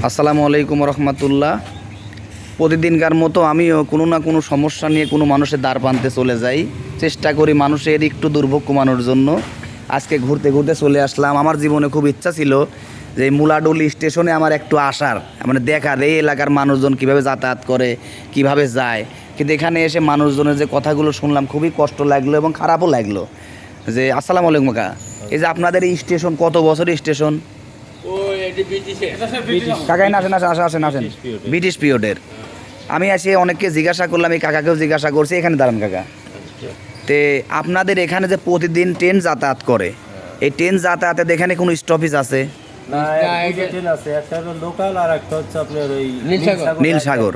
আসসালামু আলাইকুম রহমতুল্লাহ। প্রতিদিনকার মতো আমিও কোনো না কোনো সমস্যা নিয়ে কোনো মানুষের দ্বার প্রান্তে চলে যাই, চেষ্টা করি মানুষের একটু দুর্ভোগ কমানোর জন্য। আজকে ঘুরতে ঘুরতে চলে আসলাম। আমার জীবনে খুব ইচ্ছা ছিল যে মুলাডুলি স্টেশনে আমার একটু আসার, মানে দেখার এই এলাকার মানুষজন কীভাবে যাতায়াত করে, কিভাবে যায়। কিন্তু এখানে এসে মানুষজনের যে কথাগুলো শুনলাম খুবই কষ্ট লাগলো এবং খারাপও লাগলো। যে আসসালামু আলাইকুম কাকা, এই যে আপনাদের এই স্টেশন কত বছরের স্টেশন? কাকাই না আসেন আসেন আসেন ব্রিটিশ পিরিয়ডের। আমি এসে অনেককে জিজ্ঞাসা করলাম, এই কাকাকেও জিজ্ঞাসা করছি, এখানে দাঁড়ান কাকা। তে আপনাদের এখানে যে প্রতিদিন ট্রেন যাতায়াত করে, এই ট্রেন যাতায়াতের এখানে কোনো স্টপেজ আছে? নীলসাগর,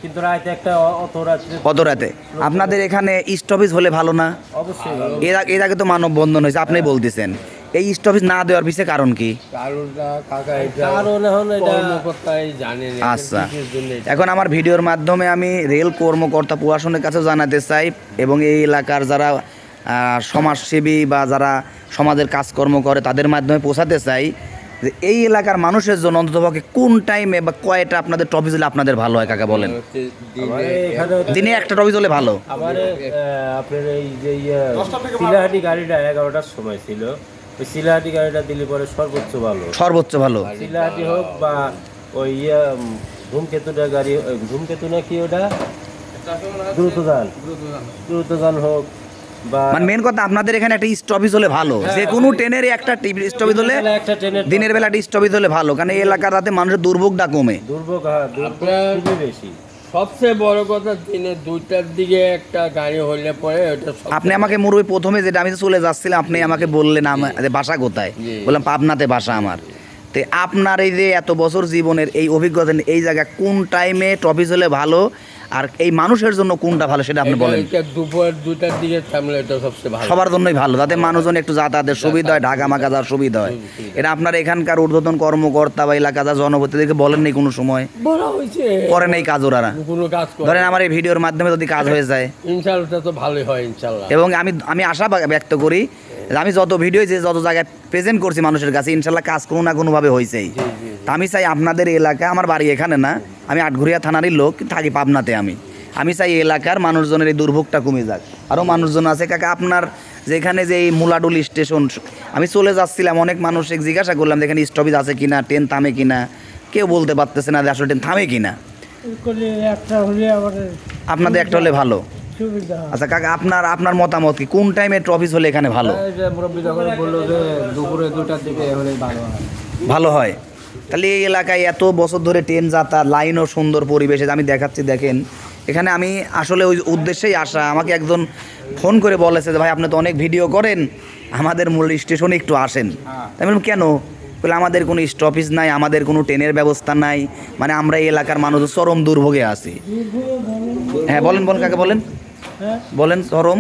কিন্তু রাতে একটা অত রাতে আপনাদের এখানে স্টপেজ হলে ভালো না? অবশ্যই এর আগে তো মানববন্ধন হয়েছে, আপনি বলতেছেন এই স্টপেজ না দেওয়ার পিছনে কারণ কি? আচ্ছা, এখন আমার ভিডিওর মাধ্যমে আমি রেল কর্মকর্তা প্রশাসনের কাছেও জানাতে চাই এবং এই এলাকার যারা সমাজসেবী বা যারা সমাজের কাজকর্ম করে তাদের মাধ্যমে পৌঁছাতে চাই যে এই এলাকার মানুষের জন্য অন্ততপক্ষে কোন টাইমে বা কয়টা আপনাদের টপিস হলে আপনাদের ভালো হয় কাকা বলেন? দিনে একটা টপিস হলে ভালো। আপনার এই যে শিলাহাটি গাড়িটা 11টার সময় ছিল, ওই শিলাহাটি গাড়িটা দিলে পরে সর্বোচ্চ ভালো। শিলাহাটি হোক বা ওই ধূমকেতুটা গাড়ি, ধূমকেতু না কি ওটা, দ্রুতযান হোক। মানে মেন কথা আপনাদের এখানে একটা স্টপেজ হলে ভালো, যে কোনো ট্রেনের একটা স্টপেজ হলে দিনের বেলা একটা স্টপেজ হলে ভালো, কারণ এই এলাকার রাতে মানুষের দুর্ভোগটা কমে। দুর্ভোগ বেশি। সবচেয়ে বড় কথা দিনে 2টার দিকে একটা গাড়ি হলে পরে ওটা। আপনি আমাকে মুরবি প্রথমে যেটা আমি চলে যাচ্ছিলাম, আপনি আমাকে বললেন যে বাসা কোথায়, বললাম পাবনাতে বাসা আমার। তো আপনার এই যে এত বছর জীবনের এই অভিজ্ঞতা, এই জায়গায় কোন টাইমে টপিস হলে ভালো আর এই মানুষের জন্য কোনটা ভালো সেটা আপনি বলেন। দুপুর 2টার দিকে থামলে এটা সবচেয়ে ভালো, সবার জন্যই ভালো, যাতে মানুষজন একটু যাতায়াতের সুবিধা হয়, ঢাকা মাকা যাওয়ার সুবিধা হয়। এটা আপনার এখানকার ঊর্ধ্বতন কর্মকর্তা বা এলাকা যা জনপ্রতিনিধিকে বলেন নাই কোনো সময়? বলা হয়েছে, করেন এই কাজ ওরা? কোনো কাজ ধরেন আমার এই ভিডিওর মাধ্যমে যদি কাজ হয়ে যায় ইনশাআল্লাহ তো ভালোই হয় ইনশাআল্লাহ। এবং আমি আশা ব্যক্ত করি যে আমি যত ভিডিও যে যত জায়গায় প্রেজেন্ট করছি মানুষের কাছে, ইনশাল্লাহ কাজ কোনো না কোনোভাবে হয়েছেই। তা আমি চাই আপনাদের এলাকা, আমার বাড়ি এখানে না, আমি আটঘরিয়া থানারই লোক, থাকি পাবনাতে। আমি চাই এলাকার মানুষজনের এই দুর্ভোগটা কমে যাক। আরও মানুষজন আছে কাকা আপনার যেখানে যে এই মুলাডুলি স্টেশন, আমি চলে যাচ্ছিলাম, অনেক মানুষকে জিজ্ঞাসা করলাম এখানে স্টপেজ আছে কিনা, ট্রেন থামে কিনা, কেউ বলতে পারতেছে না যে আসলে ট্রেন থামে কিনা। আপনাদের একটা হলে ভালো। আচ্ছা কাকা, আপনার মতামত কি, কোন টাইমে ট্রফিস হলে এখানে ভালো? দুপুরে 2টার দিকে হলে ভালো হয়। তাহলে এই এলাকায় এত বছর ধরে ট্রেন যাতায়াত, লাইনও সুন্দর পরিবেশে আমি দেখাচ্ছি, দেখেন এখানে আমি আসলে ওই উদ্দেশ্যেই আসা। আমাকে একজন ফোন করে বলেছে যে ভাই আপনি তো অনেক ভিডিও করেন, আমাদের মূল স্টেশনে একটু আসেন। আমি বললাম কেন? বলে আমাদের কোনো স্টপেজ নাই, আমাদের কোনো ট্রেনের ব্যবস্থা নাই, মানে আমরা এই এলাকার মানুষ চরম দুর্ভোগে আছি। হ্যাঁ বলেন কাকে বলেন চরম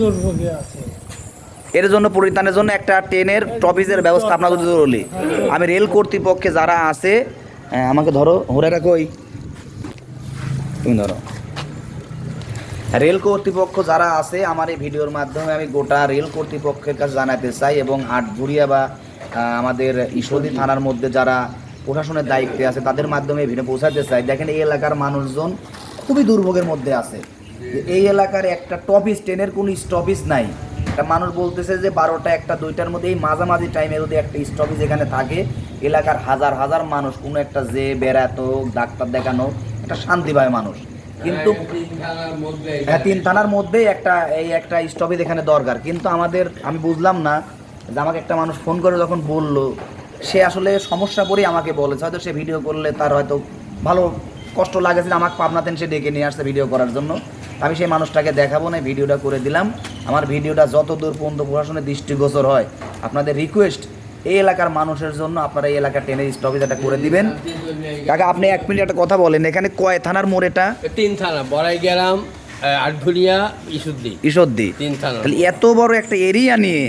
দুর্ভোগে আছে। এর জন্য পরিত্রাণের জন্য একটা ট্রেনের টপিসের ব্যবস্থা আপনার যদি জরুরি। আমি রেল কর্তৃপক্ষে যারা আছে, আমাকে ধরো হোরেরা কই, তুমি ধরো, রেল কর্তৃপক্ষ যারা আছে আমার এই ভিডিওর মাধ্যমে আমি গোটা রেল কর্তৃপক্ষের কাছে জানাতে চাই এবং আটঘরিয়া বা আমাদের ঈশ্বরদী থানার মধ্যে যারা প্রশাসনের দায়িত্বে আছে তাদের মাধ্যমে ভিডিও পৌঁছাতে চাই। দেখেন এই এলাকার মানুষজন খুবই দুর্ভোগের মধ্যে আছে। এই এলাকার একটা টপিস, ট্রেনের কোনো স্টপেজ নাই। একটা মানুষ বলতেছে যে 12টা 1টা 2টার মধ্যে এই মাঝামাঝি টাইমে যদি একটা স্টপেজ এখানে থাকে, এলাকার হাজার হাজার মানুষ কোনো একটা যে বেড়াতো, ডাক্তার দেখানো, একটা শান্তি পায় মানুষ। কিন্তু 3 থানার মধ্যে একটা স্টপেজ এখানে দরকার। কিন্তু আমি বুঝলাম না যে আমাকে একটা মানুষ ফোন করে যখন বললো, সে আসলে সমস্যা পড়ে আমাকে বলেছে, হয়তো সে ভিডিও করলে তার হয়তো ভালো কষ্ট লাগেছিল, আমাকে পাবনাতে সে ডেকে নিয়ে আসছে ভিডিও করার জন্য। আমি সেই মানুষটাকে দেখাবো না, ভিডিওটা করে দিলাম। আমার ভিডিওটা যত দূর পর্যন্ত প্রশাসনের দৃষ্টিগোচর হয়, আপনাদের রিকোয়েস্ট এই এলাকার মানুষের জন্য আপনারা এই এলাকার ট্রেনের স্টপেজ একটা করে দিবেন। কাকা আপনি 1 মিনিট একটা কথা বলেন, এখানে কয় থানার মোড়? এটা 3 থানা, বড়াইগ্রাম, আটঘরিয়া, ঈশ্বরদী, 3 থানা। তাহলে এত বড় একটা এরিয়া নিয়ে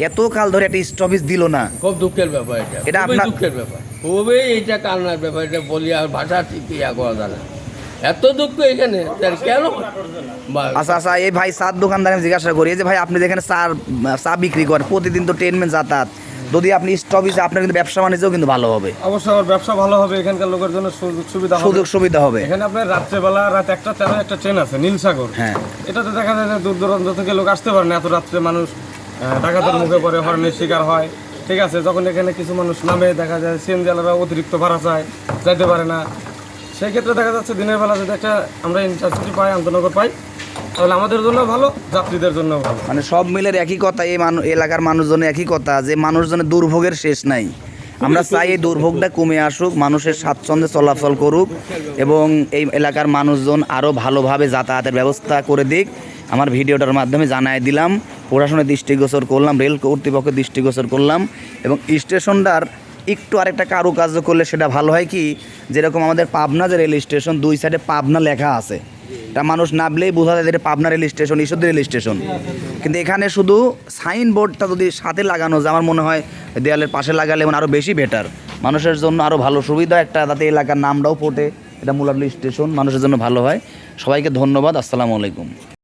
এত কাল ধরে একটা স্টপেজ দিল না, খুব দুঃখের ব্যাপার। এটা আপনার দুঃখের ব্যাপার, খুবই এটা কান্নার ব্যাপার। এটা বলি আর ভাষা ঠিক করা যায় না, এত দুঃখ এখানে কেন। আচ্ছা এই ভাই চার দোকানদার আমি জিজ্ঞাসা করি, যে ভাই আপনি যেখানে চা বিক্রি করেন, প্রতিদিন তো ট্রেনমেন যাতায়াত, যদি আপনি স্টপেজে আপনার কিন্তু ব্যবসা বাণিজ্যও কিন্তু ভালো হবে, অবশ্যই আমার ব্যবসা ভালো হবে, এখানকার লোকের জন্য সুযোগ সুবিধা হবে। সুযোগ সুবিধা হবে। এখানে আপনার রাত্রেবেলা রাত 1টা একটা ট্রেন আছে নীলসাগর, হ্যাঁ এটাতে দেখা যায় যে দূর দূরান্ত থেকে লোক আসতে পারে না, এত রাত্রে মানুষ ডাকাতের মুখে পড়ে হরণের শিকার হয়। ঠিক আছে, যখন এখানে কিছু মানুষ নামে দেখা যায় সিএনজিওয়ালারা অতিরিক্ত ভাড়া চায়, যাইতে পারে না, সেই ক্ষেত্রে দেখা যাচ্ছে দিনের বেলা যদি একটা আমরা ইন্টারসিটি পাই, আন্তনগর পাই, তাহলে আমাদের জন্য ভালো, যাত্রীদের জন্য ভালো। মানে সব মিলের একই কথা, এই এলাকার মানুষজনের একই কথা যে মানুষজনের দুর্ভোগের শেষ নাই। আমরা চাই এই দুর্ভোগটা কমে আসুক, মানুষের স্বাচ্ছন্দ্যে চলাচল করুক এবং এই এলাকার মানুষজন আরও ভালোভাবে যাতায়াতের ব্যবস্থা করে দিক। আমার ভিডিওটার মাধ্যমে জানাই দিলাম, প্রশাসনের দৃষ্টিগোচর করলাম, রেল কর্তৃপক্ষের দৃষ্টিগোচর করলাম এবং স্টেশনটার একটু আরেকটা কারুকার্য করলে সেটা ভালো হয় কি, যেরকম আমাদের পাবনা যে রেল স্টেশন, দুই সাইডে পাবনা লেখা আছে, তা মানুষ নামলেই বোঝা যায় যে Pabna rail station, Ishwardi rail station. কিন্তু এখানে শুধু সাইনবোর্ডটা যদি সাথে লাগানো যায়, আমার মনে হয় দেয়ালের পাশে লাগালে মানে আরও বেশি বেটার, মানুষের জন্য আরও ভালো সুবিধা একটা, যাতে এলাকার নামটাও ফোটে, এটা মুলার স্টেশন মানুষের জন্য ভালো হয়। সবাইকে ধন্যবাদ, আসসালামু আলাইকুম।